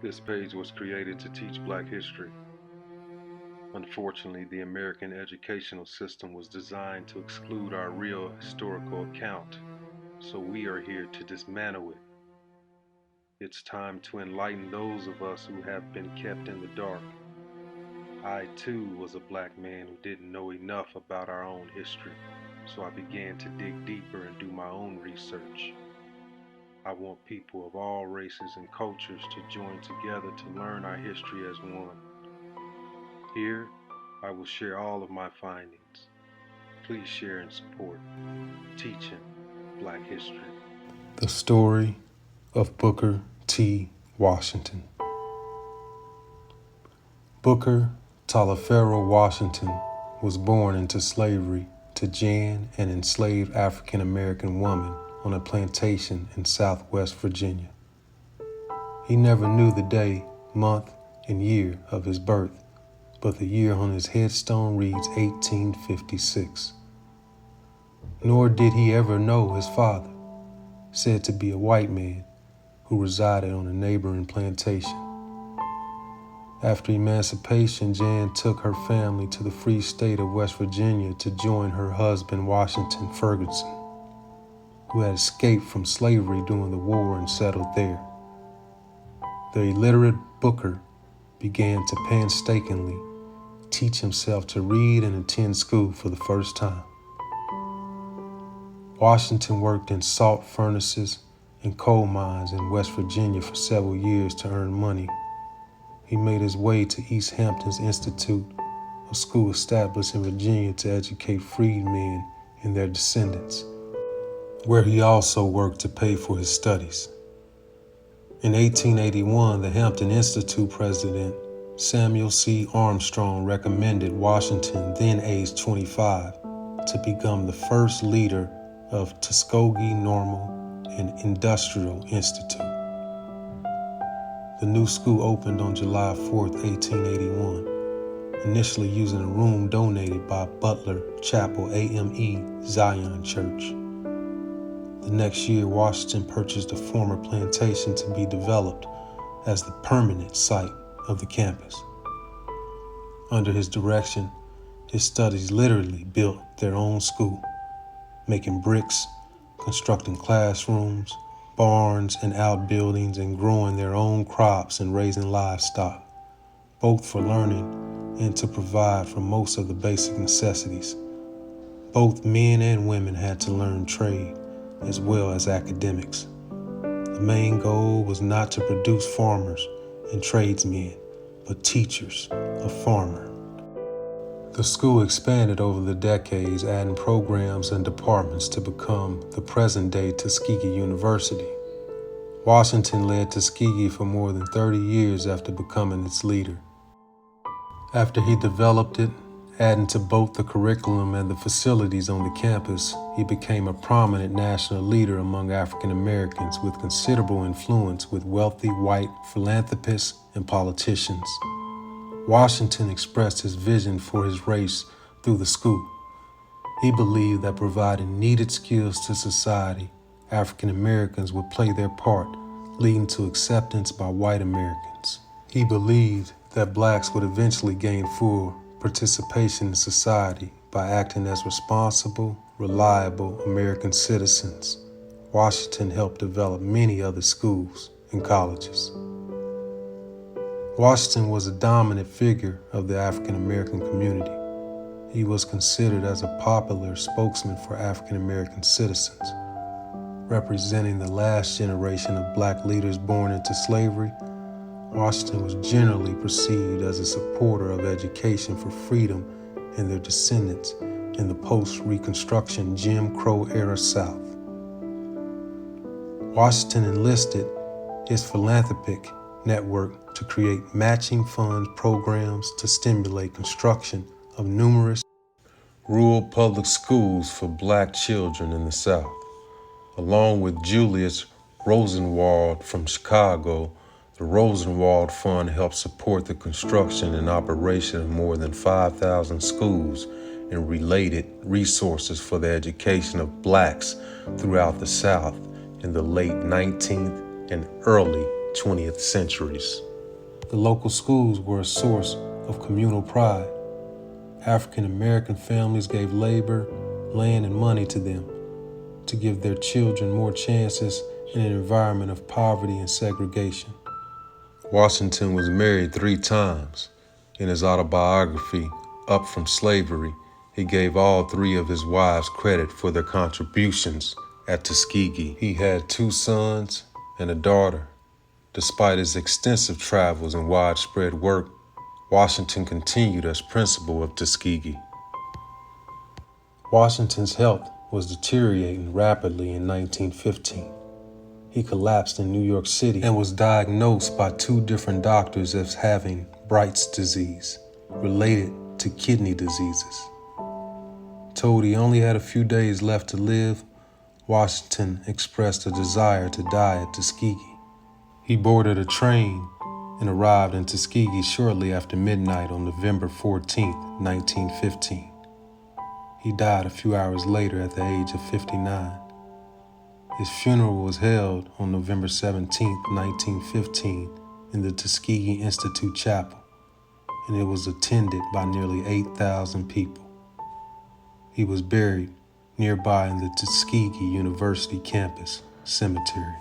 This page was created to teach Black history. Unfortunately, the American educational system was designed to exclude our real historical account, so we are here to dismantle it. It's time to enlighten those of us who have been kept in the dark. I too was a Black man who didn't know enough about our own history, so I began to dig deeper and do my own research. I want people of all races and cultures to join together to learn our history as one. Here, I will share all of my findings. Please share and support teaching Black history. The story of Booker T. Washington. Booker Taliaferro Washington was born into slavery to Jan, an enslaved African American woman on a plantation in Southwest Virginia. He never knew the day, month, and year of his birth, but the year on his headstone reads 1856. Nor did he ever know his father, said to be a white man who resided on a neighboring plantation. After emancipation, Jan took her family to the free state of West Virginia to join her husband, Washington Ferguson, who had escaped from slavery during the war and settled there. The illiterate Booker began to painstakingly teach himself to read and attend school for the first time. Washington worked in salt furnaces and coal mines in West Virginia for several years to earn money. He made his way to East Hampton's Institute, a school established in Virginia to educate freedmen and their descendants, where he also worked to pay for his studies. In 1881, the Hampton Institute president, Samuel C. Armstrong, recommended Washington, then aged 25, to become the first leader of Tuskegee Normal and Industrial Institute. The new school opened on July 4, 1881, initially using a room donated by Butler Chapel AME Zion Church. The next year, Washington purchased a former plantation to be developed as the permanent site of the campus. Under his direction, his studies literally built their own school, making bricks, constructing classrooms, barns and outbuildings, and growing their own crops and raising livestock, both for learning and to provide for most of the basic necessities. Both men and women had to learn trade as well as academics. The main goal was not to produce farmers and tradesmen, but teachers of farmers. The school expanded over the decades, adding programs and departments to become the present-day Tuskegee University. Washington led Tuskegee for more than 30 years after becoming its leader. After he developed it, adding to both the curriculum and the facilities on the campus, he became a prominent national leader among African Americans with considerable influence with wealthy white philanthropists and politicians. Washington expressed his vision for his race through the school. He believed that providing needed skills to society, African Americans would play their part, leading to acceptance by white Americans. He believed that blacks would eventually gain full participation in society by acting as responsible, reliable American citizens. Washington helped develop many other schools and colleges. Washington was a dominant figure of the African American community. He was considered as a popular spokesman for African American citizens. Representing the last generation of black leaders born into slavery, Washington was generally perceived as a supporter of education for freedom and their descendants in the post-Reconstruction Jim Crow era South. Washington enlisted his philanthropic network to create matching funds programs to stimulate construction of numerous rural public schools for black children in the South. Along with Julius Rosenwald from Chicago, the Rosenwald Fund helped support the construction and operation of more than 5,000 schools and related resources for the education of blacks throughout the South in the late 19th and early 20th centuries. The local schools were a source of communal pride. African American families gave labor, land, and money to them to give their children more chances in an environment of poverty and segregation. Washington was married 3 times. In his autobiography, Up from Slavery, he gave all 3 of his wives credit for their contributions at Tuskegee. He had 2 sons and a daughter. Despite his extensive travels and widespread work, Washington continued as principal of Tuskegee. Washington's health was deteriorating rapidly in 1915. He collapsed in New York City and was diagnosed by 2 different doctors as having Bright's disease, related to kidney diseases. Told he only had a few days left to live, Washington expressed a desire to die at Tuskegee. He boarded a train and arrived in Tuskegee shortly after midnight on November 14, 1915. He died a few hours later at the age of 59. His funeral was held on November 17, 1915, in the Tuskegee Institute Chapel, and it was attended by nearly 8,000 people. He was buried nearby in the Tuskegee University campus cemetery.